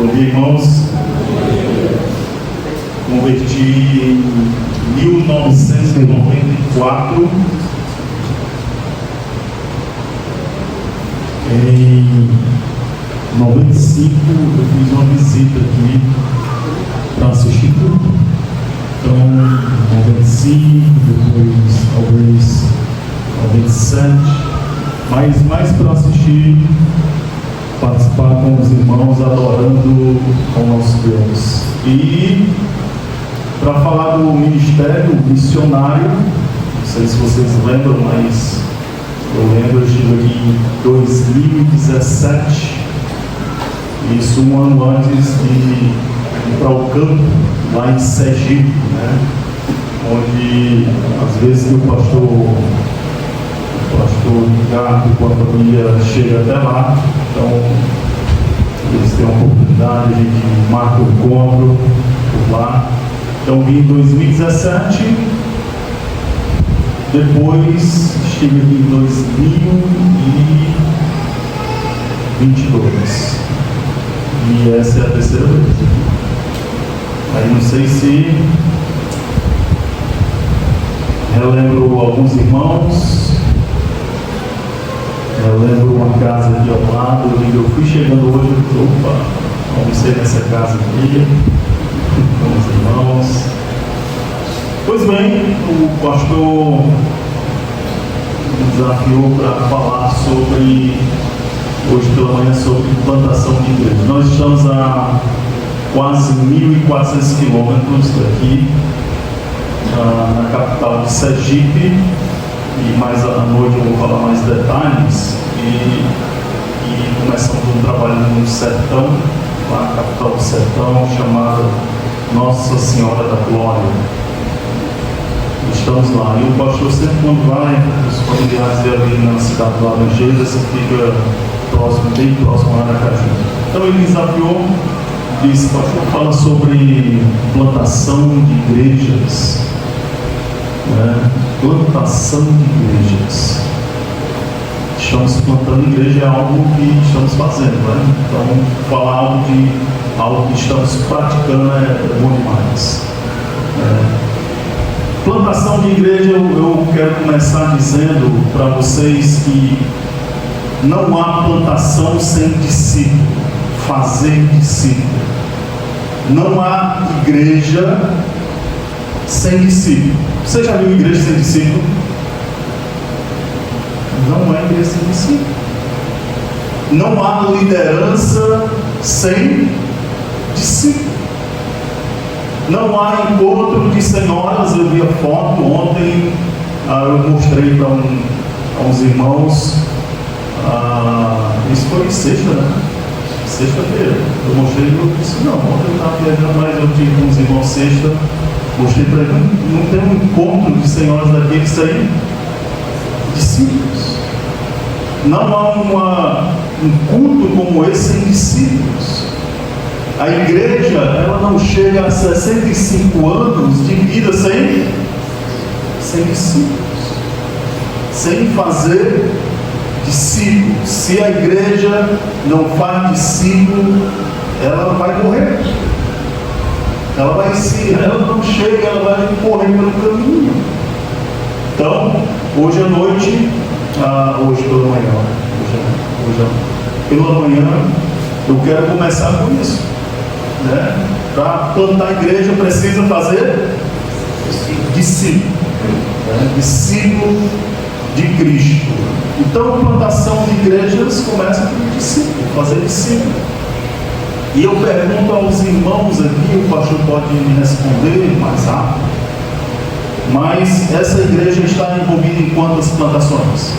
Bom dia, irmãos. Converti em 1994. Em 95 eu fiz uma visita aqui para assistir tudo. Então, 95, depois talvez 97, mas mais para assistir, participar com os irmãos adorando ao nosso Deus. E para falar do ministério missionário, não sei se vocês lembram, mas eu lembro, eu estive aqui em 2017, isso um ano antes de ir para o campo, lá em Sergipe, né? Onde às vezes o pastor Ricardo com a família chega até lá, então eles têm a oportunidade de marcar o encontro por lá. Então vim em 2017, depois estive aqui em 2022 e essa é a terceira vez. Aí não sei se relembro alguns irmãos, relembro uma casa aqui ao lado. Eu fui chegando hoje, eu falei, opa, almocei nessa casa aqui com os irmãos. Pois bem, o pastor me desafiou para falar sobre, hoje pela manhã, sobre plantação de igreja. Nós estamos a quase 1.400 quilômetros daqui, na capital de Sergipe, e mais à noite eu vou falar mais detalhes. E começamos um trabalho no sertão, lá na capital do sertão, chamada Nossa Senhora da Glória. Estamos lá, e o pastor sempre quando vai, os familiares dele na cidade de Laranjeiras, fica próximo, bem próximo lá na Caju. Então ele me desafiou, disse, pastor, fala sobre plantação de igrejas, né? Plantação de igrejas. Estamos plantando igreja, é algo que estamos fazendo, né? Então falar algo que estamos praticando é bom demais. Plantação de igreja, eu quero começar dizendo para vocês que não há plantação sem discípulo, fazer discípulo. Não há igreja sem discípulo. Você já viu igreja sem discípulo? Não há igreja sem discípulo. Não há liderança sem discípulo. Não há encontro de senhoras. Eu vi a foto ontem, eu mostrei para uns irmãos, isso foi sexta, né? Sexta-feira. Eu mostrei, eu disse, não, ontem eu estava viajando, mas eu tive com os irmãos sexta, mostrei para ele, não tem um encontro de senhoras daqueles sem discípulos. Não há um culto como esse sem discípulos. A igreja, ela não chega a 65 anos de vida sem discípulos, sem fazer discípulos. Se a igreja não faz discípulo, ela vai morrer. Ela não chega, ela vai correr pelo caminho. Então, hoje à noite, hoje pela manhã, eu quero começar com isso. Né? Para plantar a igreja precisa fazer discípulo, né? Discípulo de Cristo. Então a plantação de igrejas começa com discípulo, fazer discípulo. E eu pergunto aos irmãos aqui, o pastor pode me responder mais rápido, mas essa igreja está envolvida em quantas plantações?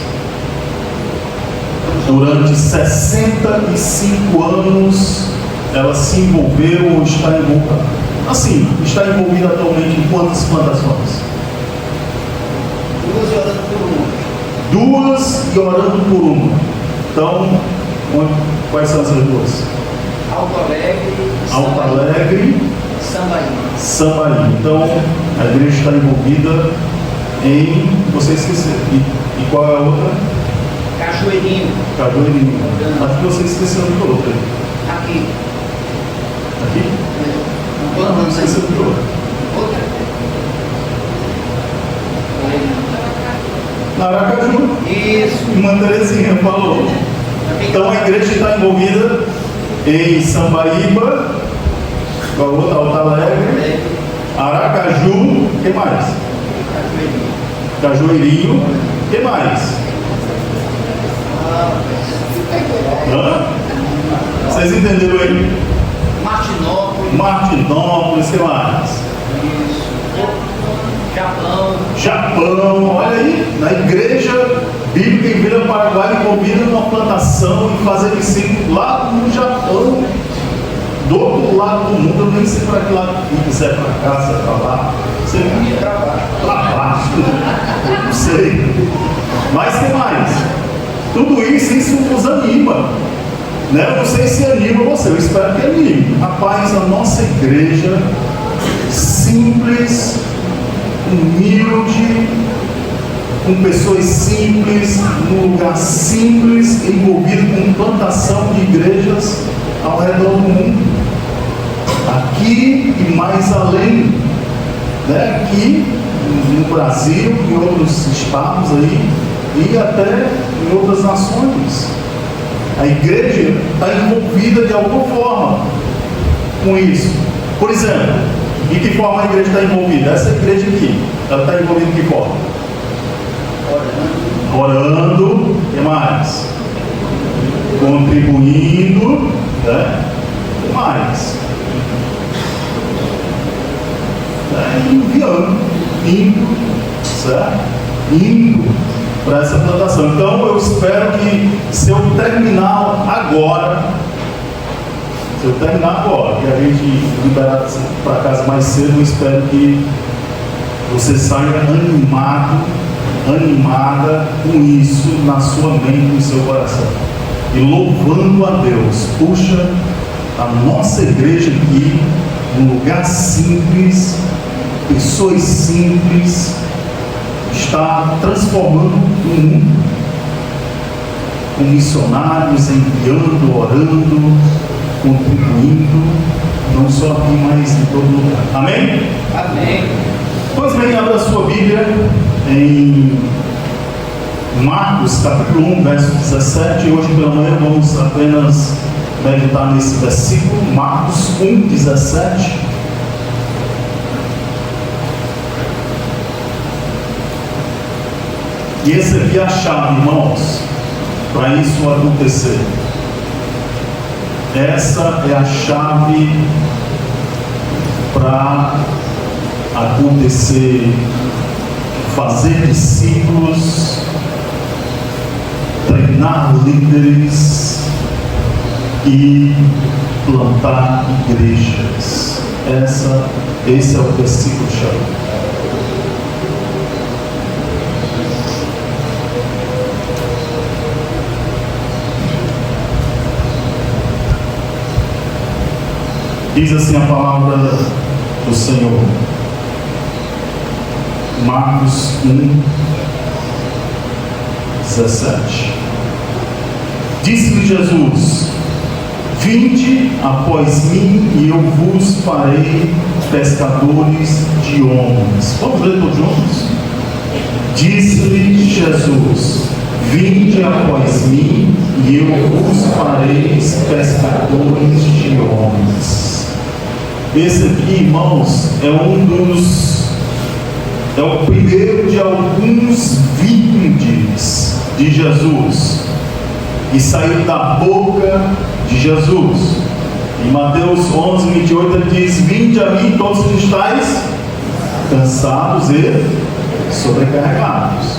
Durante 65 anos ela se envolveu ou está envolvida? Assim, está envolvida atualmente em quantas plantações? 2 e orando por uma. Então, quais são as duas? Alto Alegre, Sambaí. Então, a igreja está envolvida em, você esqueceu, e qual é a outra? Cajueirinho. Acho que você esqueceu de outra. Aqui. Aqui? Não sei se eu viu. Na Aracaju. Isso. Irmã Terezinha falou. Então a igreja está envolvida em Sambaíba, Alto Alegre, Aracaju, o que mais? Cajueirinho, o que mais? Hã? Vocês entenderam aí? Martinópolis, o que mais? Isso. Japão, olha aí, na igreja bíblica em Vila Paraguai envolvida numa plantação e fazer discípulos lá no Japão, do outro lado do mundo. Eu nem sei para que lado fica, se é para cá, se é para lá, sei lá baixo, não sei. Mas tem mais. Tudo isso nos anima, né? Eu não sei se anima você, eu espero que anime. Rapaz, a nossa igreja simples, humilde, com pessoas simples, num lugar simples, envolvido com plantação de igrejas ao redor do mundo, aqui e mais além, né? Aqui no Brasil, em outros estados aí, e até em outras nações. A igreja está envolvida de alguma forma com isso. Por exemplo, de que forma a igreja está envolvida? Essa igreja aqui, ela está envolvida de que forma? Orando, o que mais? Contribuindo, né? O que mais? Enviando, indo, certo? Indo para essa plantação. Então eu espero que, se eu terminar agora, que a gente liberar para casa mais cedo, eu espero que você saia animado, animada com isso na sua mente, no seu coração, e louvando a Deus. Puxa, a nossa igreja aqui, um lugar simples, pessoas simples, está transformando o mundo, com missionários enviando, orando, contribuindo, não só aqui, mas em todo lugar. Amém? Amém. Pois bem, abra a sua Bíblia em Marcos capítulo 1, verso 17. Hoje pela manhã vamos apenas meditar nesse versículo, Marcos 1, 17. E essa aqui é a chave, irmãos, para isso acontecer. Essa é a chave para acontecer, fazer discípulos, treinar líderes e plantar igrejas. Esse é o versículo-chave. Diz assim a palavra do Senhor, Marcos 1, 17. Disse-lhe Jesus: vinde após mim e eu vos farei pescadores de homens. Vamos ler todos juntos? Disse-lhe Jesus: vinde após mim e eu vos farei pescadores de homens. Esse aqui, irmãos, é o primeiro de alguns vindes de Jesus, e saiu da boca de Jesus. Em Mateus 11, 28, ele diz: vinde a mim todos que estáis cansados e sobrecarregados.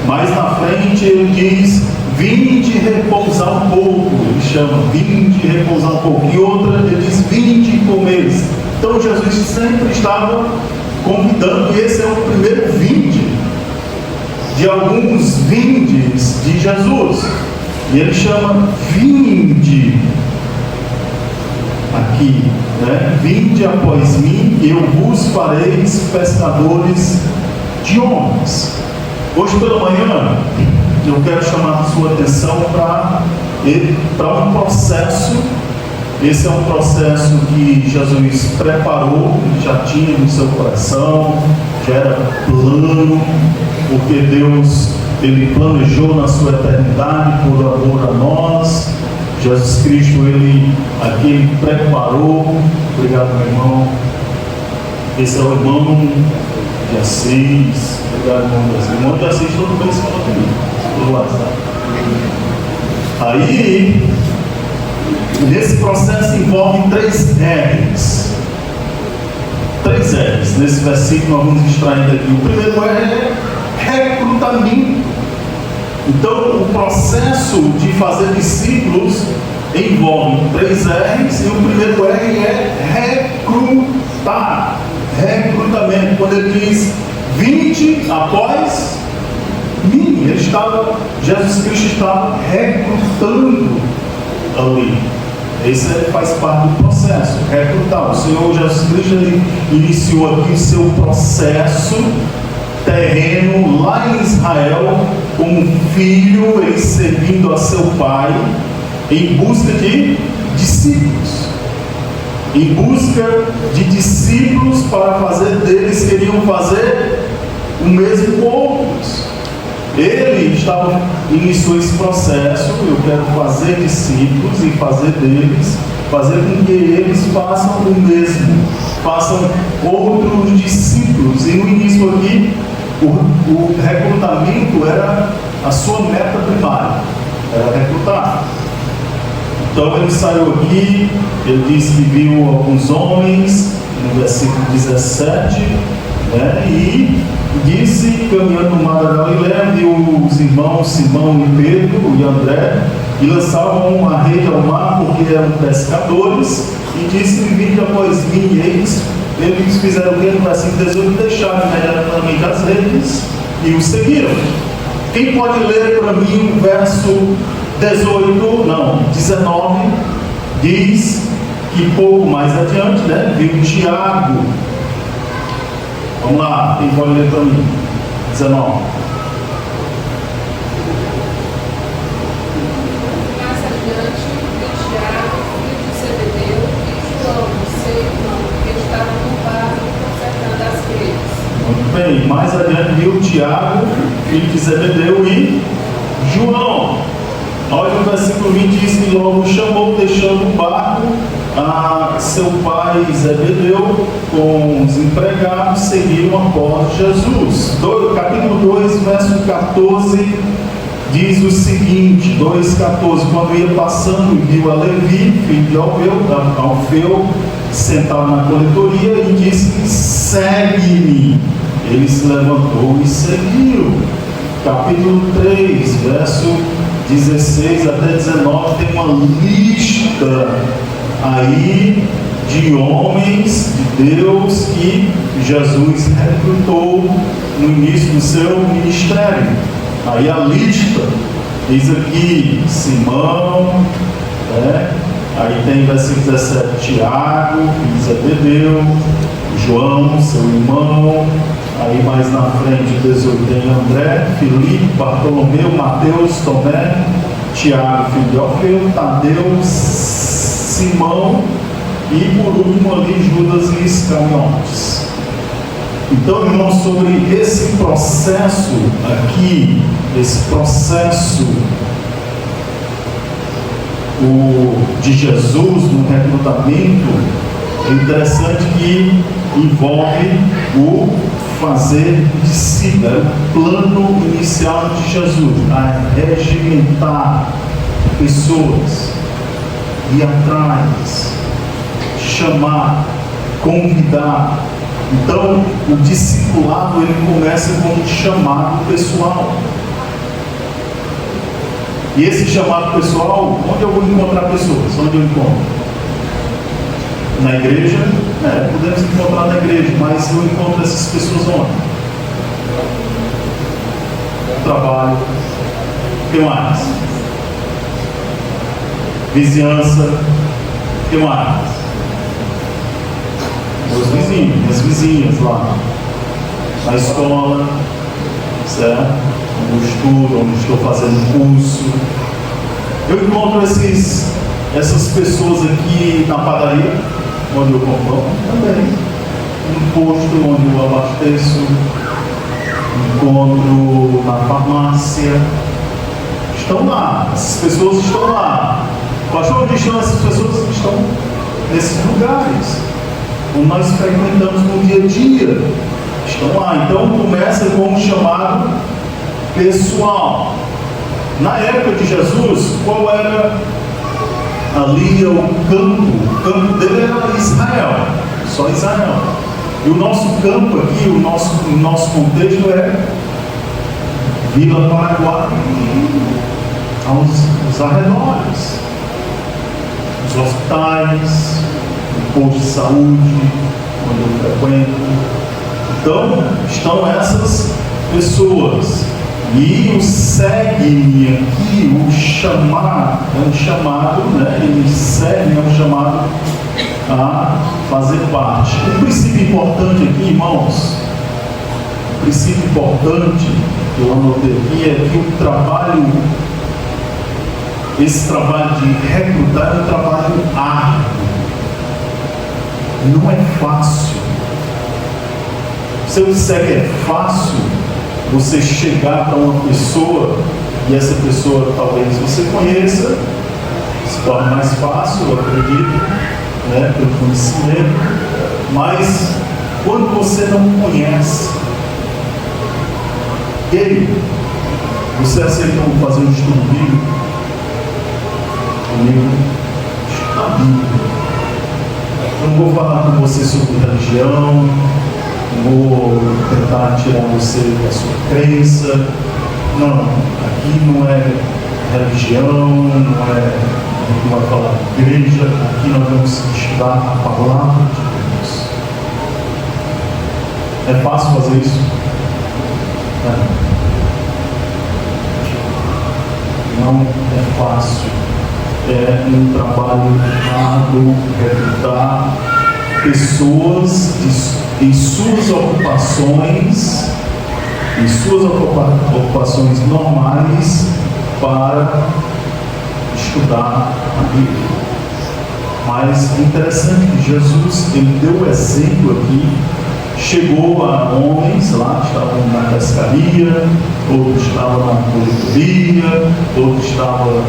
Mais na frente ele diz: vinde repousar um pouco. Ele chama: vinde repousar um pouco. E outra ele diz: vinde comer. Então Jesus sempre estava convidando, e esse é o primeiro vinde de alguns vindes de Jesus. E ele chama: vinde aqui, né? Vinde após mim, eu vos farei pescadores de homens. Hoje pela manhã eu quero chamar a sua atenção para um processo Esse é um processo que Jesus preparou, já tinha no seu coração, já era plano, porque Deus, Ele planejou na sua eternidade por amor a nós. Jesus Cristo, Ele preparou. Obrigado, meu irmão. Esse é o irmão de Assis. Obrigado, irmão de Assis. Irmão de Assis, todo mês fala comigo, pelo WhatsApp. Aí, nesse processo envolve 3 R's. 3 R's. Nesse versículo nós vamos extraindo aqui. O primeiro R é recrutamento. Então, o processo de fazer discípulos envolve 3 R's, e o primeiro R é recrutar. Recrutamento. Quando ele diz 20 após mim, Jesus Cristo estava recrutando ali. Esse faz parte do processo, recrutar. O Senhor Jesus Cristo, ele iniciou aqui o seu processo terreno lá em Israel, como filho, ele servindo a seu pai, em busca de discípulos. Em busca de discípulos para fazer deles, queriam fazer o mesmo com outros. Ele iniciou esse processo. Eu quero fazer discípulos e fazer deles, fazer com que eles façam o mesmo, façam outros discípulos. E no início aqui, o recrutamento era a sua meta primária, era recrutar. Então ele saiu aqui, ele disse que viu alguns homens, no versículo 17, e disse, caminhando no mar da Galileia, viu os irmãos Simão e Pedro e André, e lançavam uma rede ao mar, porque eram pescadores, e disse, vinde após mim. Eles fizeram o que no versículo 18, deixaram imediatamente as redes e o seguiram. Quem pode ler para mim o verso 19, diz que pouco mais adiante, viu Tiago. Vamos lá, quem pode ler para mim? 19. Mais adiante, viu Tiago, filho de Zebedeu, e João, seu irmão, que estavam no barco consertando as redes. Muito bem, mais adiante viu Tiago, filho de Zebedeu, e João. Olha, o versículo 20 diz que logo chamou, deixando o barco, a seu pai Zebedeu com os empregados, seguiram após Jesus. Capítulo 2, verso 14, diz o seguinte, 2,14: quando ia passando, viu a Levi, filho de Alfeu, sentado na coletoria, e disse: segue-me. Ele se levantou e seguiu. Capítulo 3, verso 16 até 19, tem uma lista aí de homens de Deus que Jesus recrutou no início do seu ministério. Aí a lista diz aqui Simão, aí tem versículo 17, Tiago, filho de Zebedeu, João, seu irmão. Aí mais na frente, 18, tem André, Filipe, Bartolomeu, Mateus, Tomé, Tiago, filho de Alfeu, Tadeu, Simão e por último ali Judas e Iscariotes. Então, irmãos, sobre esse processo aqui, esse processo de Jesus no recrutamento, é interessante que envolve o fazer discípulo, o plano inicial de Jesus, a regimentar pessoas, ir atrás, chamar, convidar. Então, o discipulado ele começa com um chamado pessoal. E esse chamado pessoal, onde eu vou encontrar pessoas? Onde eu encontro? Na igreja? Podemos encontrar na igreja, mas eu encontro essas pessoas onde? No trabalho. O que mais? Vizinhança. O que mais? Meus vizinhos, minhas vizinhas lá. Na escola, certo? No estudo, onde estou fazendo curso. Eu encontro essas pessoas aqui na padaria, onde eu compro, também. No posto onde eu abasteço, encontro na farmácia, estão lá, essas pessoas estão lá. Pastor, onde estão essas pessoas? Estão nesses lugares, onde nós frequentamos no dia a dia, estão lá. Então começa com um chamado pessoal. Na época de Jesus, qual era ali o campo dele era Israel, só Israel. E o nosso campo aqui, o nosso contexto é Vila Paraguai, aos arredores, os hospitais, o posto de saúde, onde eu frequento. Então, estão essas pessoas. E o segue aqui, o chamar, é um chamado, né? Ele segue, é um chamado a fazer parte. Um princípio importante aqui, irmãos, um princípio importante que eu anotei aqui é que o trabalho, esse trabalho de recrutar é um trabalho árduo. Não é fácil. Se eu disser que é fácil, você chegar para uma pessoa e essa pessoa talvez você conheça, se torna mais fácil, eu acredito, né, pelo conhecimento, mas quando você não conhece, e aí, você aceitou fazer um estudo bíblico comigo? Estudo a Bíblia. Eu não vou falar com você sobre religião, vou tentar tirar você da sua crença. Não, aqui não é religião, não vai falar de igreja, aqui nós vamos estudar a palavra de Deus. É fácil fazer isso? Não é fácil. É um trabalho árduo recrutar pessoas em suas ocupações normais para estudar a Bíblia. Mas é interessante que Jesus, ele deu o exemplo aqui, chegou a homens lá que estavam na pescaria, outros estavam na coletoria, outros estavam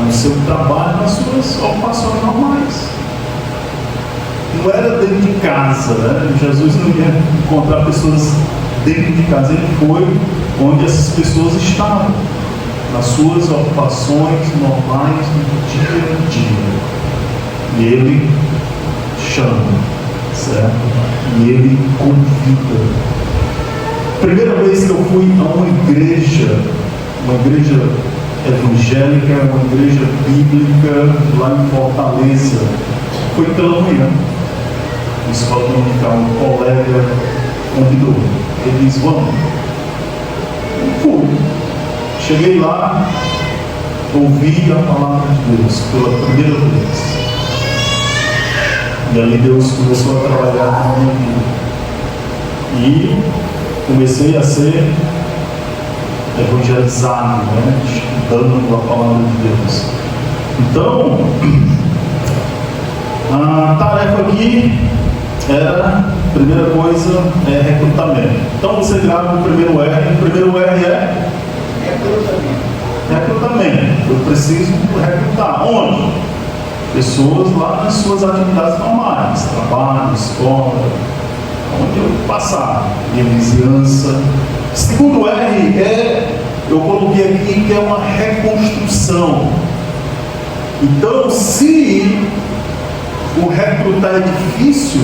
no seu trabalho, nas suas ocupações normais. Não era dentro de casa, né? Jesus não ia encontrar pessoas dentro de casa, ele foi onde essas pessoas estavam, nas suas ocupações normais do dia a dia. E ele chama, certo? E ele convida. Primeira vez que eu fui a uma igreja evangélica, uma igreja bíblica lá em Fortaleza, foi pela manhã. Escola dominical, um colega convidou. Ele disse, vamos. Eu fui. Cheguei lá, ouvi a palavra de Deus pela primeira vez. E ali Deus começou a trabalhar na minha vida. E comecei a ser evangelizado, né? Estudando a palavra de Deus. Então, a tarefa aqui era, primeira coisa, é recrutamento. Então você grava o primeiro R. O primeiro R é recrutamento. Eu preciso recrutar. Onde? Pessoas lá nas suas atividades normais, trabalho, escola, onde eu passar, minha vizinhança. Segundo R eu coloquei aqui que é uma reconstrução. Então, se o recrutar é difícil,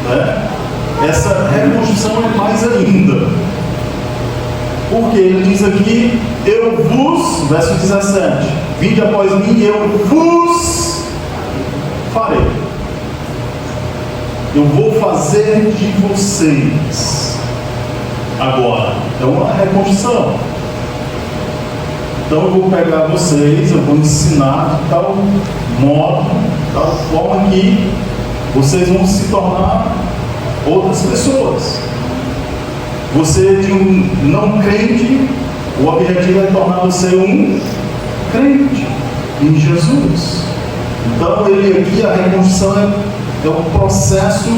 né, essa reconstrução é mais ainda. Porque ele diz aqui, eu vos, verso 17, vinde após mim, eu vos farei. Eu vou fazer de vocês. Agora, é uma reconstrução. Então eu vou pegar vocês, eu vou ensinar de tal modo, de tal forma que vocês vão se tornar outras pessoas. Você de um não crente, o objetivo é tornar você um crente. em Jesus. Então, ele aqui, a reconstrução é um processo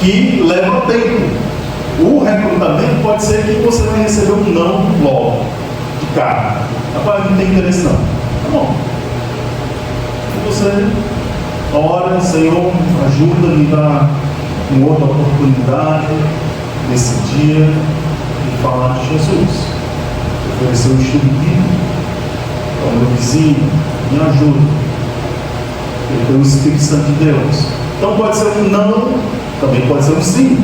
que leva tempo. O recrutamento pode ser que você vai receber um não logo, de cara. Rapaz, não tem interesse não. Tá bom. E você ora, Senhor, ajuda-me a dar uma outra oportunidade nesse dia de falar de Jesus. Oferecer um estudo bíblico ao meu vizinho, me ajuda. Ele tem o Espírito Santo de Deus. Então pode ser um não, também pode ser um sim.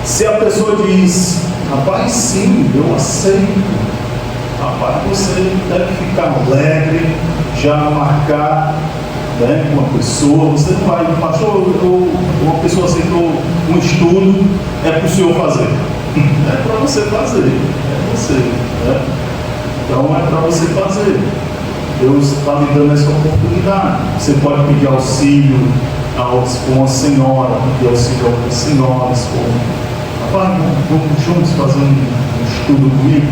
Se a pessoa diz, rapaz, sim, eu aceito, rapaz, você deve ficar alegre, já marcar, né, com uma pessoa. Você não vai, pastor, uma pessoa aceitou um estudo, é para o senhor fazer. É para você fazer, é você, né? Então é para você fazer. Deus está me dando essa oportunidade. Você pode pedir auxílio com uma senhora, pedir auxílio a outras senhoras, rapaz, vamos juntos fazer um estudo comigo.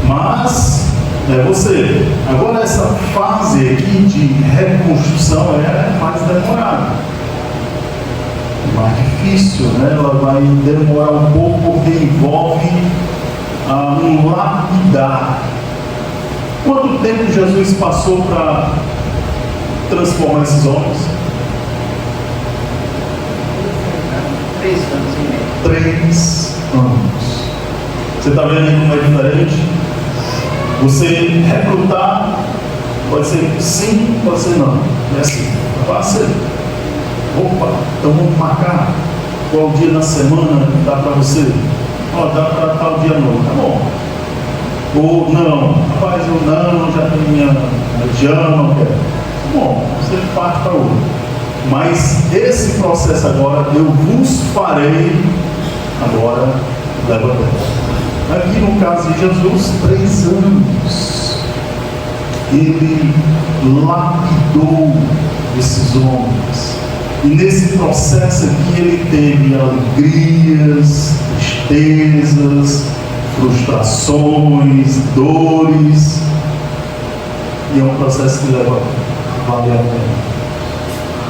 Mas é você. Agora essa fase aqui de reconstrução é mais demorada, mais difícil, né? Ela vai demorar um pouco porque envolve um lapidar. Quanto tempo Jesus passou para transformar esses homens? 3 anos e meio. 3 anos. Você está vendo aí como é diferente? Você recrutar pode ser sim, pode ser não. É assim, pode ser. Opa, então vamos marcar qual dia na semana dá para você? Ó, dá para tal dia novo, tá bom. Ou não, rapaz, eu não, já tenho minha religião, não quero. Tá bom, você parte para outro. Mas esse processo agora, eu vos farei, agora leva tempo. Aqui no caso de Jesus, 3 anos, ele lapidou esses homens. E nesse processo aqui ele teve alegrias, tristezas, frustrações, dores. E é um processo que leva vale a pena.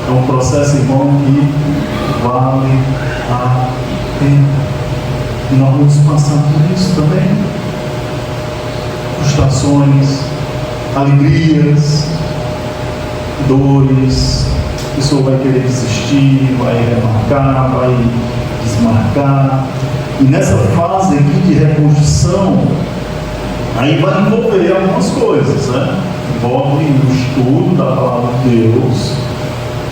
É um processo, irmão, que vale a pena. E nós vamos passar por isso também. Frustrações, alegrias, dores. A pessoa vai querer desistir, vai remarcar, vai desmarcar. E nessa fase aqui de reconstrução, aí vai envolver algumas coisas, né? Envolve o estudo da palavra de Deus,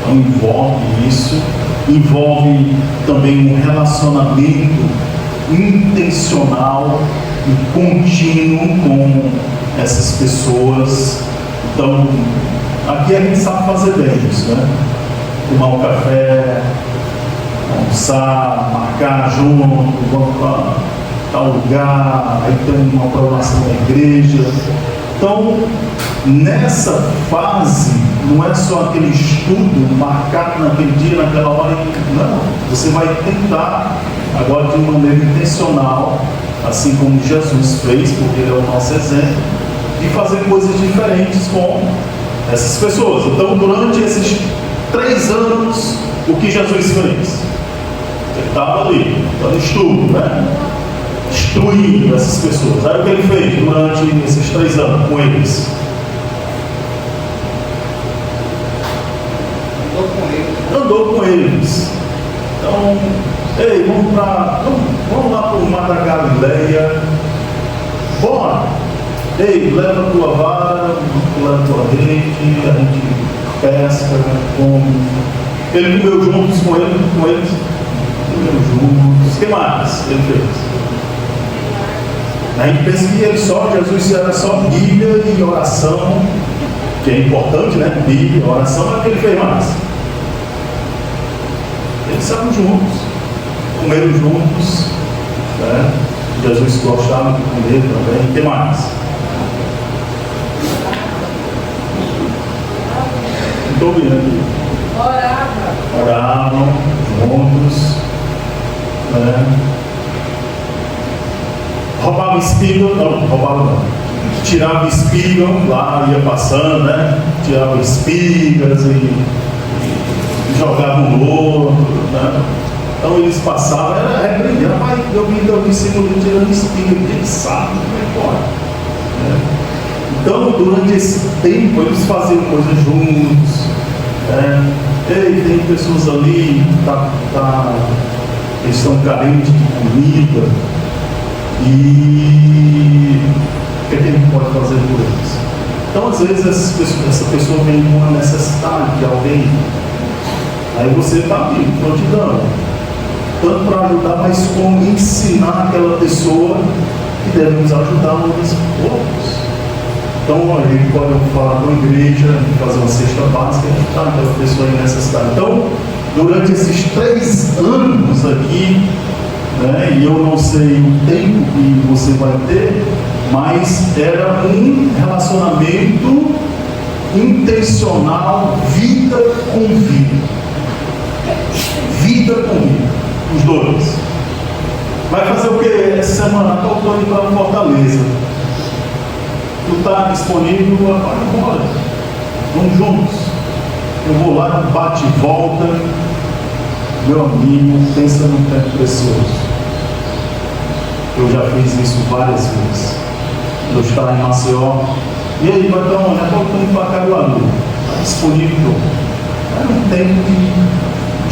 então envolve isso, envolve também um relacionamento intencional e contínuo com essas pessoas. Então, aqui a gente sabe fazer bem isso, né? Tomar um café, almoçar, marcar junto, vamos para tal lugar, aí tem uma programação da igreja. Então, nessa fase, não é só aquele estudo marcado naquele dia, naquela hora, não. Você vai tentar, agora de maneira intencional, assim como Jesus fez, porque ele é o nosso exemplo, de fazer coisas diferentes com essas pessoas. Então, durante esses 3 anos, o que Jesus fez? Ele estava ali, dando estudo, né? Instruindo essas pessoas. Aí o que ele fez durante esses 3 anos com eles? Andou com eles. Então, ei, vamos lá para o mar da Galileia. Bora! Ei, leva a tua vara, leva a tua rede, a gente pesca, come. Ele comeu juntos com eles. Comeu juntos. O que mais ele fez? A gente pensa que Jesus era só Bíblia e oração, que é importante, né? Bíblia, oração, mas o que ele fez mais? Eles estavam juntos, comeram juntos, né? Jesus gostava de comer também. O que mais? Estou ouvindo aqui. Oravam juntos, né? Roubavam espírito, não, roubavam não. tirava espiga lá, ia passando, né? Tirava espigas e jogavam no outro, né? Então eles passavam, era repreendendo, mas eu vi Senhor tirando espiga, ele sabe como é que pode, né? Então, durante esse tempo, eles faziam coisas juntos, né? E tem pessoas ali que estão carentes de comida, e o que a gente pode fazer por eles? Então, às vezes, essa pessoa vem com uma necessidade de alguém, aí você está ali, prontidão, tanto para ajudar, mas como ensinar aquela pessoa que deve nos ajudar uns poucos. Então, a gente pode falar com a igreja, fazer uma cesta básica, ajudar aquela pessoa em necessidade. Então, durante esses 3 anos aqui, né, e eu não sei o tempo que você vai ter, mas era um relacionamento intencional, vida com vida. Vida com vida, os dois. Vai fazer o que essa semana? Estou indo para Fortaleza. Tu está disponível? Vai embora. Vamos juntos. Eu vou lá, bate e volta. Meu amigo, pensa num tempo precioso. Eu já fiz isso várias vezes. Eu estava em Maceió. E aí, vai dar uma olhada, estou indo para Caruaru. Está disponível. Era um tempo de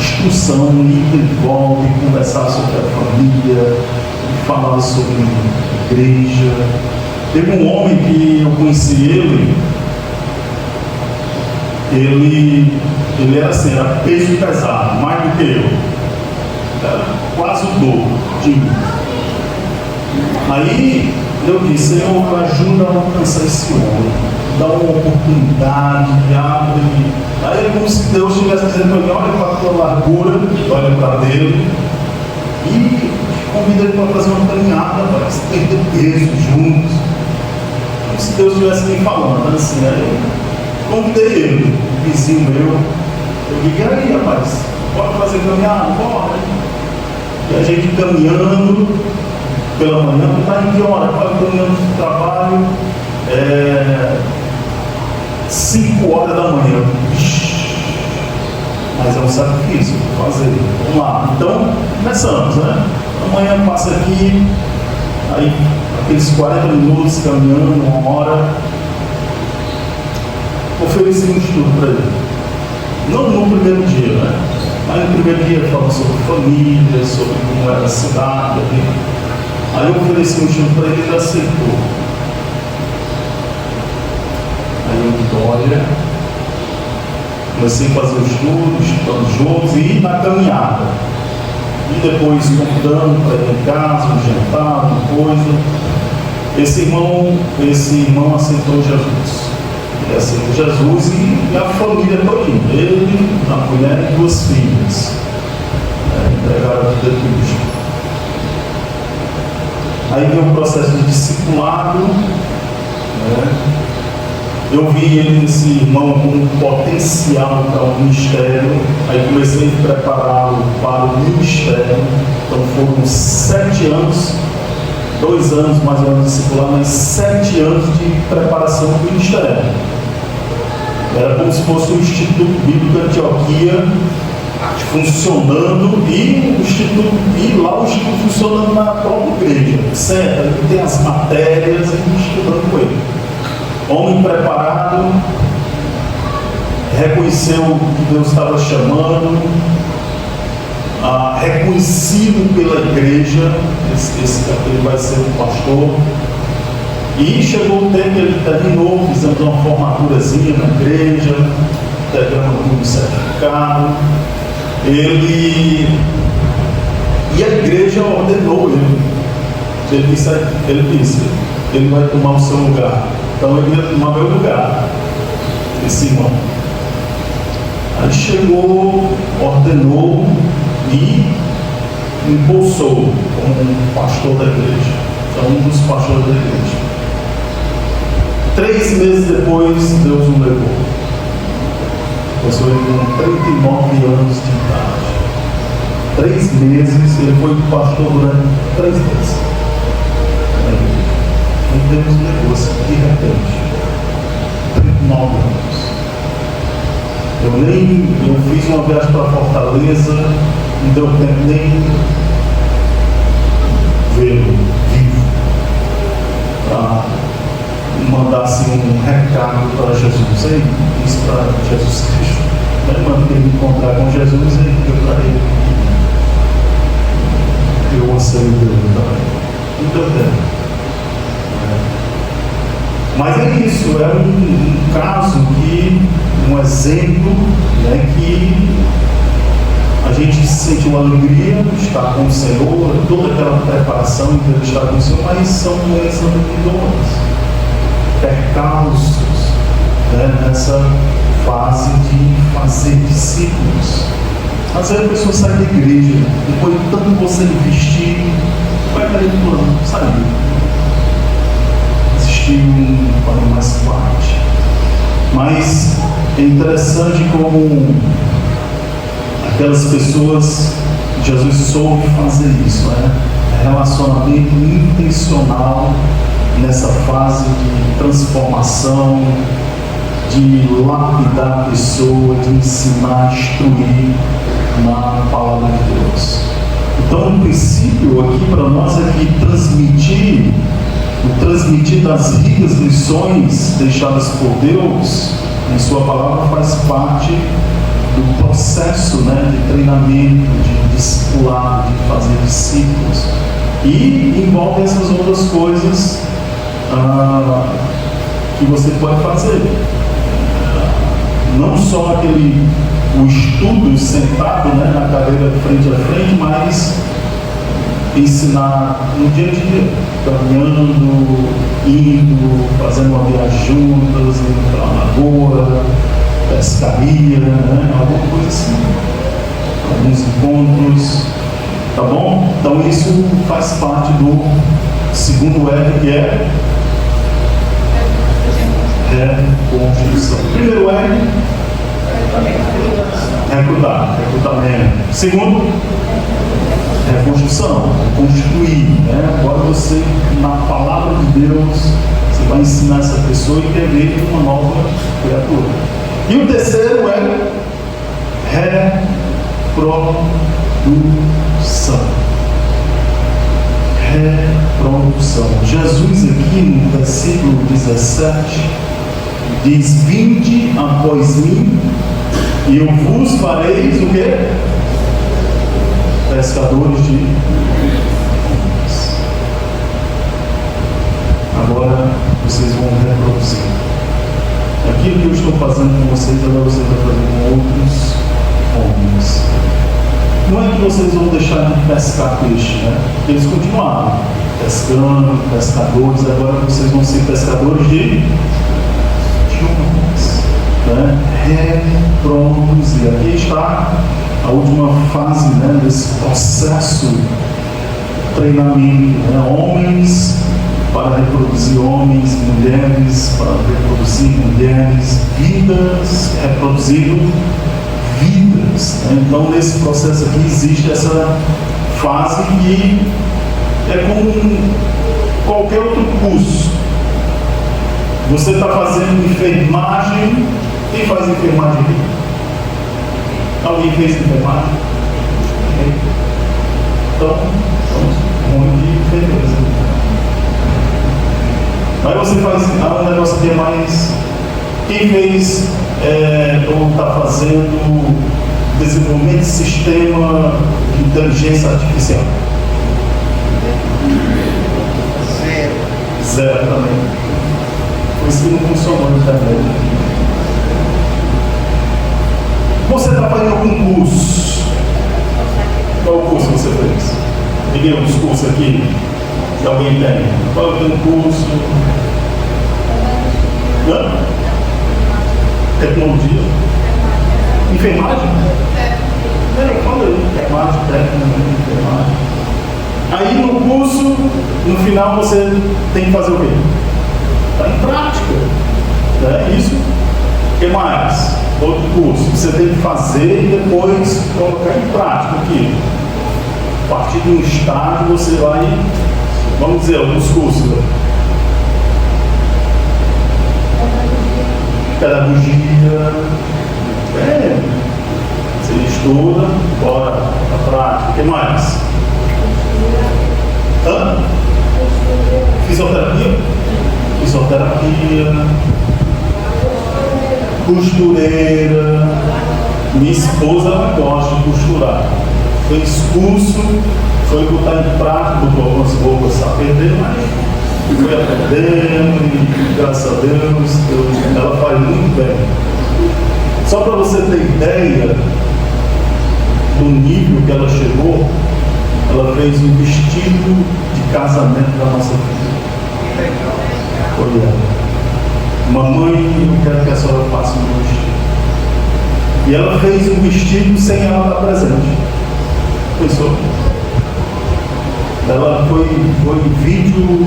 instrução, ida e volta, de conversar sobre a família, de falar sobre a igreja. Teve um homem que eu conheci ele era assim, era peso pesado, mais do que eu. Era quase o dobro de mim. Aí eu disse, Senhor, ajuda a alcançar esse homem, dá uma oportunidade, abre. Aí como se Deus estivesse dizendo para mim, olha para a tua largura, olha para dele, e convida ele para fazer uma caminhada, para se perder peso juntos. Como se Deus estivesse me falando, assim, aí eu convidei ele, um vizinho meu, eu digo, e aí rapaz, pode fazer caminhada? Pode. E a gente caminhando pela manhã, está em que hora? Estava caminhando do trabalho, 5 horas da manhã. Mas é um sacrifício fazer. Vamos lá. Então, começamos, né? Amanhã passa aqui, aí aqueles 40 minutos caminhando, 1 hora. Oferecemos tudo para ele. Não no primeiro dia, né? Mas no primeiro dia falando sobre família, sobre como era a cidade. Aí eu ofereci um estudo para ele e ele aceitou. Aí eu digo, olha, comecei a fazer o estudo, estudando juntos e ir na caminhada. E depois convidando para ir em casa, um jantar, uma coisa. Esse irmão aceitou Jesus. Ele aceitou Jesus e a família todinha. Ele, a mulher e 2 filhas. Entregaram a vida a Cristo. Aí veio o processo de discipulado, né? Eu vi esse irmão com um potencial para o ministério, aí comecei a prepará-lo para o ministério. Então foram 7 anos, 2 anos mais ou menos de discipulado, mas 7 anos de preparação para o ministério. Era como se fosse o Instituto Bíblico de Antioquia funcionando e lá o Instituto funcionando na própria igreja. Certo? Ele tem as matérias e estudando com ele. Homem preparado, reconheceu que Deus estava chamando, reconhecido pela igreja, ele vai ser um pastor. E chegou o tempo que ele terminou, fizemos uma formaturazinha na igreja, pegamos um certificado. E a igreja ordenou ele. Ele disse, ele vai tomar o seu lugar. Então ele ia tomar meu lugar, esse irmão. Aí chegou, ordenou e impulsou como um pastor da igreja. Então um dos pastores da igreja. 3 meses depois, Deus o levou. Começou ele com 39 anos de idade. 3 meses, ele foi pastor durante 3 meses. Não temos negócio. E anos. Eu fiz uma viagem para Fortaleza, não deu tempo nem vê-lo vivo, para mandar assim um recado para Jesus. Aí, isso para Jesus Cristo. Quando ele encontrar com Jesus, aí diga para ele que eu anseio dele também. Não deu tempo. Mas é isso, é um caso um exemplo, né, que a gente sentiu alegria de estar com o Senhor, toda aquela preparação de estar com o Senhor, mas são doenças duvidosas, percalços, né, nessa fase de fazer discípulos. Às vezes a pessoa sai da igreja, depois de tanto você investir, vai cair do plano, saiu. Não faz mais parte. Mas é interessante como aquelas pessoas, Jesus soube fazer isso, né? Relacionamento intencional nessa fase de transformação, de lapidar a pessoa, de ensinar, instruir na palavra de Deus. Então, o princípio aqui para nós é que o transmitir das ricas lições deixadas por Deus em sua palavra faz parte do processo, né, de treinamento, de discipulado, de fazer discípulos, e envolve essas outras coisas que você pode fazer, não só o estudo sentado, né, na cadeira frente a frente, mas ensinar no dia a dia, caminhando, indo, fazendo uma viagem juntas, indo para a lagoa, pescaria, né? Alguma coisa assim, alguns encontros, tá bom? Então isso faz parte do segundo R, que é reconstrução. Primeiro R, recrutamento. Segundo, reconstrução, construir, né? Agora você, na palavra de Deus, você vai ensinar essa pessoa e ter ele uma nova criatura. E o terceiro é reprodução. Reprodução. Jesus aqui no versículo 17 diz: vinde após mim e eu vos fareis o quê? Pescadores de homens. Agora vocês vão reproduzir. Aquilo que eu estou fazendo com vocês, agora vocês vão fazer com outros homens. Não é que vocês vão deixar de pescar peixe, né? Eles continuaram pescando, pescadores, agora vocês vão ser pescadores de homens, né? Reproduzir. Aqui está a última fase, né, desse processo de treinamento, né? Homens para reproduzir homens, mulheres para reproduzir mulheres, vidas reproduzindo vidas, né? Então nesse processo aqui existe essa fase que é como qualquer outro curso. Você está fazendo enfermagem. Quem faz enfermagem aqui? Alguém fez enfermagem? Então, somos muito de enfermeiros. Mas você faz um negócio que é mais. Quem fez ou está fazendo desenvolvimento de sistema de inteligência artificial? Zero também. Por isso que não funcionou na internet. Você está fazendo algum curso? Qual curso você fez? Ninguém uns cursos aqui? Se alguém tem? Qual é o teu curso? Não? Tecnologia? Enfermagem? Eu falei, enfermagem, técnica, enfermagem. Aí no curso, no final você tem que fazer o quê? Está em prática. É isso. O que mais? Outro curso. Você tem que fazer e depois colocar em prática aqui. A partir de um estágio você vai, vamos dizer, alguns cursos. pedagogia. Você estuda, bora a prática. O que mais? Fisioterapia? Fisioterapia. Costureira. Minha esposa não gosta de costurar. Fez curso, foi botar em prática, botou algumas roupas a perder, mas foi aprendendo e graças a Deus ela faz muito bem. Só para você ter ideia do nível que ela chegou, ela fez um vestido de casamento da nossa filha. Foi ela. Mamãe, eu quero que a senhora faça um vestido. E ela fez um vestido sem ela estar presente. Pensou? Ela foi vídeo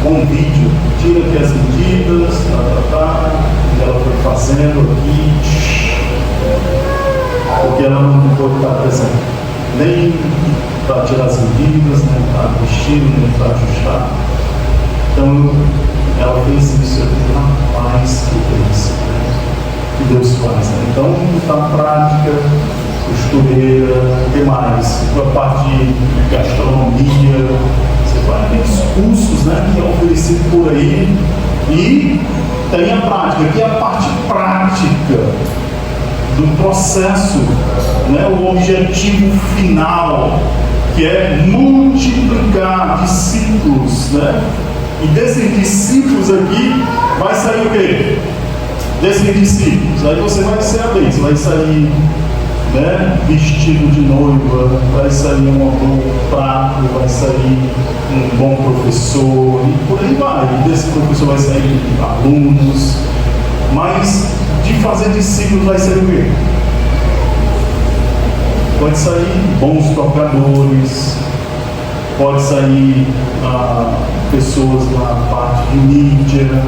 com vídeo. Tira aqui as medidas, e ela foi fazendo aqui. Porque ela não pôde estar presente. Nem para tirar as medidas, nem para vestir, nem para ajustar. Então, ela fez isso. Eu falei, rapaz, que isso, que Deus faz. Né? Então, na prática, costureira, o que mais? A parte de gastronomia, você vai ter os cursos, né, que é oferecido por aí, e tem a prática, que é a parte prática do processo, né, o objetivo final, que é multiplicar discípulos, né? E desses discípulos aqui vai sair o quê? Desses discípulos, aí você vai ser a bênção, vai sair, né, vestido de noiva, vai sair um bom prato, vai sair um bom professor, e por aí vai. E desse professor vai sair alunos, mas de fazer discípulos vai sair o quê? Pode sair bons tocadores, pode sair pessoas na parte de mídia,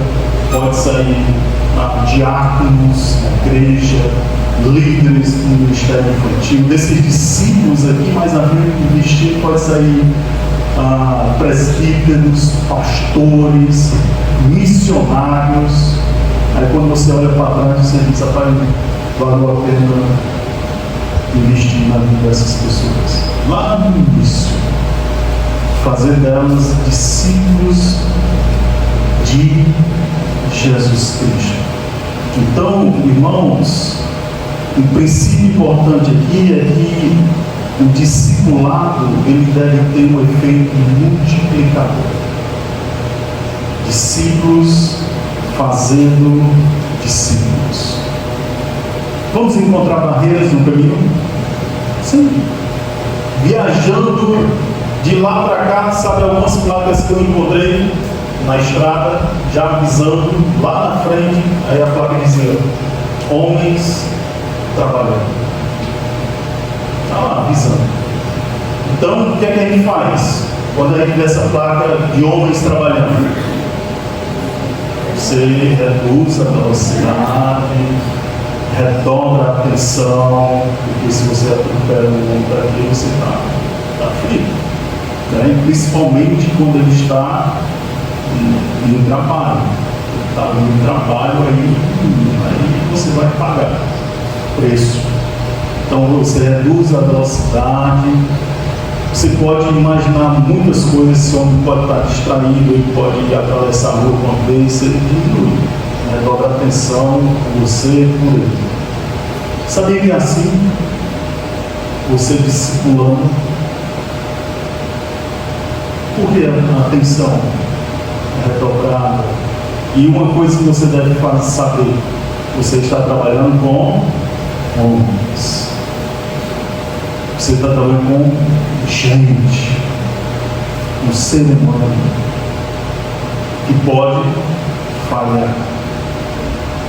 pode sair diáconos na igreja, líderes do ministério infantil, desses discípulos aqui, mais à frente do vestido pode sair presbíteros, pastores, missionários. Aí quando você olha para trás, você diz, rapaz, valeu a pena investir na vida dessas pessoas. Lá no início, fazer delas discípulos de Jesus Cristo. Então, irmãos, um princípio importante aqui é que o discipulado ele deve ter um efeito multiplicador. Discípulos fazendo discípulos. Vamos encontrar barreiras no caminho? Sim. Viajando de lá para cá, sabe algumas placas que eu encontrei na estrada, já avisando lá na frente, aí a placa dizia, homens trabalhando. Está lá, avisando. Então, o que é que a gente faz? Quando a gente vê essa placa de homens trabalhando, você reduz a velocidade, redobra a atenção, porque se você atropela um outro aqui, você está frio. Né? Principalmente quando ele está no trabalho. Está no trabalho, aí você vai pagar preço. Então você reduz a velocidade. Você pode imaginar muitas coisas. Esse homem pode estar distraído, ele pode atravessar a rua uma vez, ele diminui. Dobra a atenção por você, por ele. Sabia que é assim? Você discipulando. Porque a atenção é redobrada. E uma coisa que você deve saber: você está trabalhando com homens. Você está trabalhando com gente, um ser humano que pode falhar,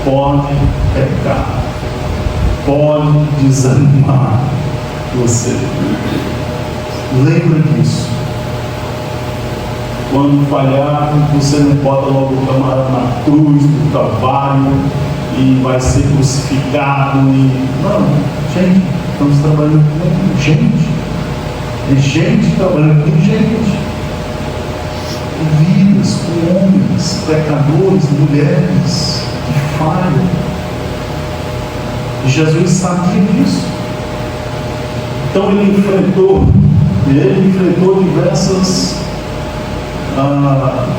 pode pecar, pode desanimar você. Lembra disso. Quando falhar, você não bota logo o camarada na cruz do Calvário e vai ser crucificado. Não, gente, estamos trabalhando com gente. É gente trabalhando com gente. Vidas com homens, pecadores, mulheres, falha. E Jesus sabia disso. Então ele enfrentou diversas,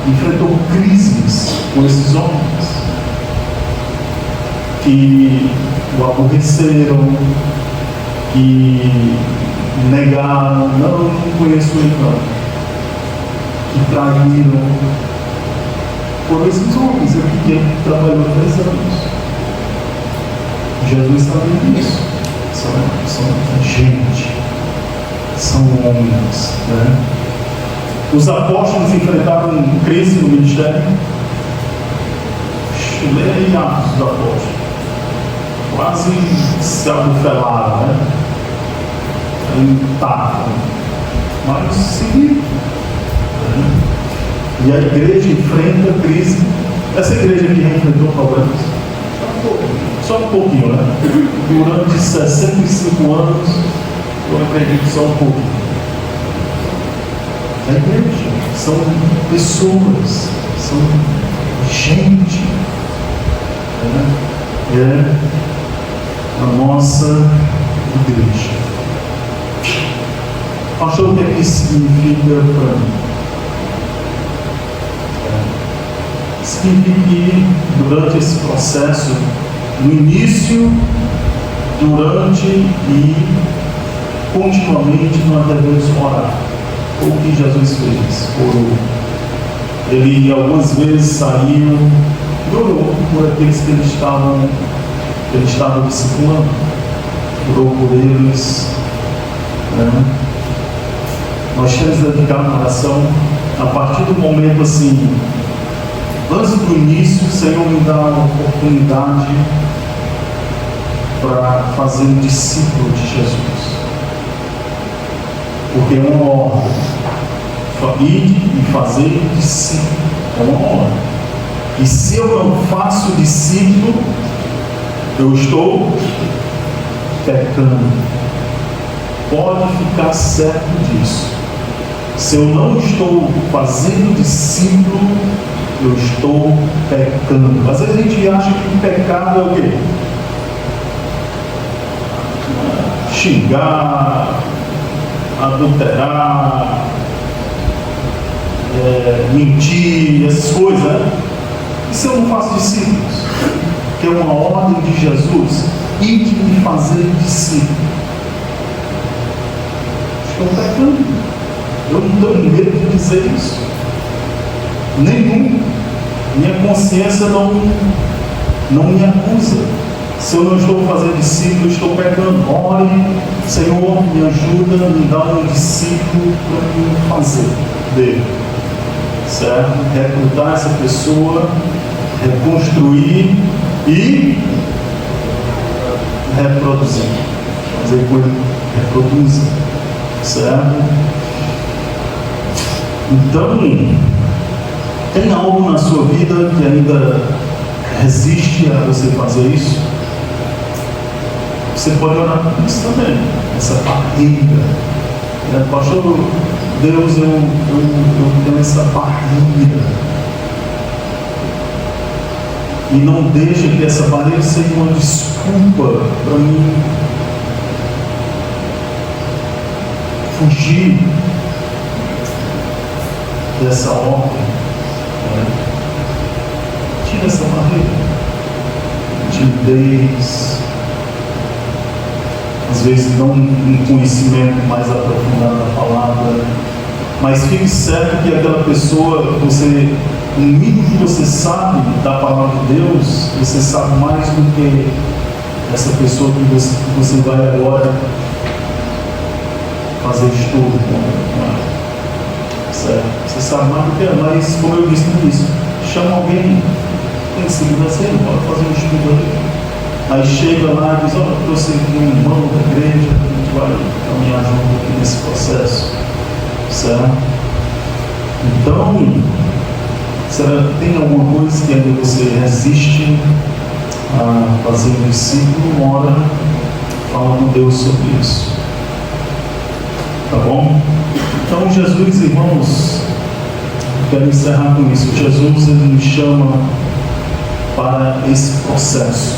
enfrentou crises com esses homens que o aborreceram, que negaram, não conheço ele não, que traíram. Por esses homens, eu fiquei trabalhando 3 anos. Jesus sabia disso. São gente, são homens, né? Os apóstolos enfrentaram crise no ministério. Leia aí Atos dos Apóstolos. Quase se abufelaram, né? Intacto. Mas seguiram. Né? E a igreja enfrenta crise. Essa igreja aqui já enfrentou problemas. Só um pouquinho, né? Durante 65 anos, eu acredito só um pouquinho. A igreja são pessoas, são gente. É a nossa igreja. Pastor, o que é que significa para mim? Significa que durante esse processo, no início, durante e continuamente nós devemos orar. Foi o que Jesus fez. Orou. Ele algumas vezes saiu e orou por aqueles que ele estava discipulando. Orou por eles. Né? Nós temos dedicado a oração a partir do momento assim. Antes do início, o Senhor me dá uma oportunidade para fazer um discípulo de Jesus. Porque é uma ordem. Ir e fazer discípulo. É uma ordem. E se eu não faço discípulo, eu estou pecando. Pode ficar certo disso. Se eu não estou fazendo discípulo, eu estou pecando. Às vezes a gente acha que pecado é o quê? Xingar, adulterar, mentir, essas coisas, né? E se eu não faço discípulos? Que é uma ordem de Jesus, ir e fazer discípulos. Estou pecando. Eu não tenho medo de dizer isso. Nenhum. Minha consciência não me acusa. Se eu não estou fazendo discípulo, eu estou pecando. Ore, Senhor, me ajuda, me dá um discípulo para mim fazer dele. Certo? Recrutar essa pessoa, reconstruir e reproduzir. Fazer com ele reproduzir. Certo? Então, tem algo na sua vida que ainda resiste a você fazer isso? Você pode orar por isso também, essa barriga. Pastor, Deus, eu tenho essa barriga. E não deixa que essa barreira seja uma desculpa para mim fugir dessa ordem. Tira essa barreira. Timidez. Às vezes não um conhecimento mais aprofundado da palavra. Mas fique certo que aquela pessoa, o mínimo que você sabe da palavra de Deus, você sabe mais do que essa pessoa que você vai agora fazer estudo. Certo? Você sabe mais do que ela, mas como eu disse no início, chama alguém, tem segurança aí, pode fazer um estudo ali. Aí chega lá e diz, olha, eu segui um irmão da igreja, a gente vai caminhar junto aqui nesse processo. Certo? Então, será que tem alguma coisa que ainda você resiste a fazer um discípulo? Ora, fala com Deus sobre isso. Tá bom? Então, Jesus, irmãos, quero encerrar com isso. Jesus, ele nos chama para esse processo,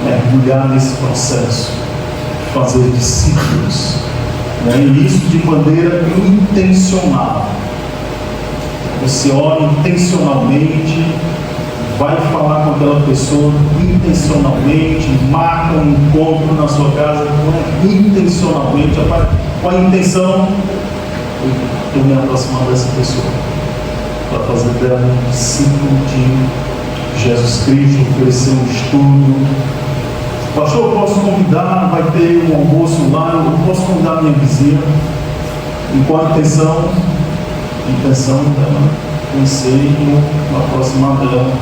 mergulhar nesse processo, fazer discípulos, né? E isso de maneira intencional. Você ora intencionalmente, vai falar com aquela pessoa intencionalmente, marca um encontro na sua casa intencionalmente, com a intenção de me aproximar dessa pessoa, para fazer dela um discípulo de Jesus Cristo, oferecer um estudo. Pastor, eu posso convidar, vai ter um almoço lá, eu posso convidar minha vizinha. E qual a intenção? A intenção dela conhecer e me aproximar dela,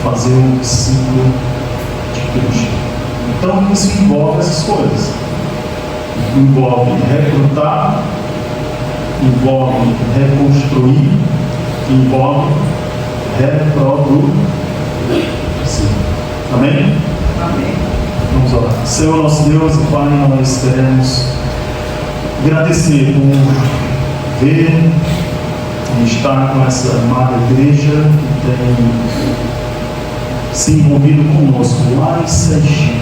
fazer um discípulo de Cristo. Então isso envolve essas coisas. Envolve recrutar, envolve reconstruir, envolve reproduzir. Amém? Amém. Vamos orar. Senhor nosso Deus e Pai, nós queremos agradecer por ver e estar com essa amada igreja que tem se envolvido conosco lá em Sergipe,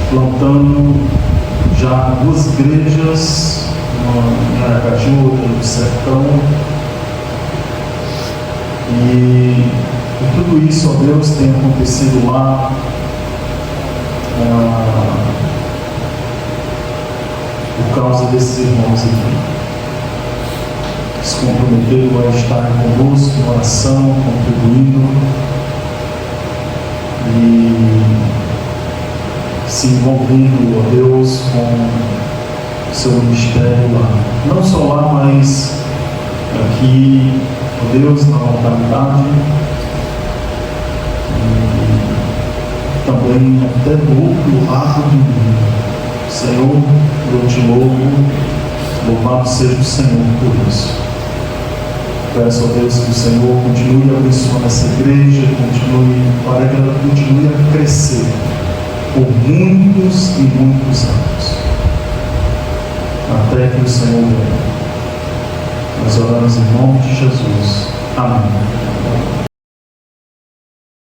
plantando já 2 igrejas, uma em Aracaju, outra no Sertão. E tudo isso, ó Deus, tem acontecido lá por causa desses irmãos aqui. Se comprometeram a estar conosco em oração, contribuindo e se envolvendo, ó Deus, com o seu ministério lá. Não só lá, mas aqui, ó Deus, na localidade. Também até do outro lado do mundo. Senhor, eu te louvo, louvado seja o Senhor por isso. Peço a Deus que o Senhor continue abençoando essa igreja, para que ela continue a crescer por muitos e muitos anos, até que o Senhor venha. Nós oramos em nome de Jesus. Amém.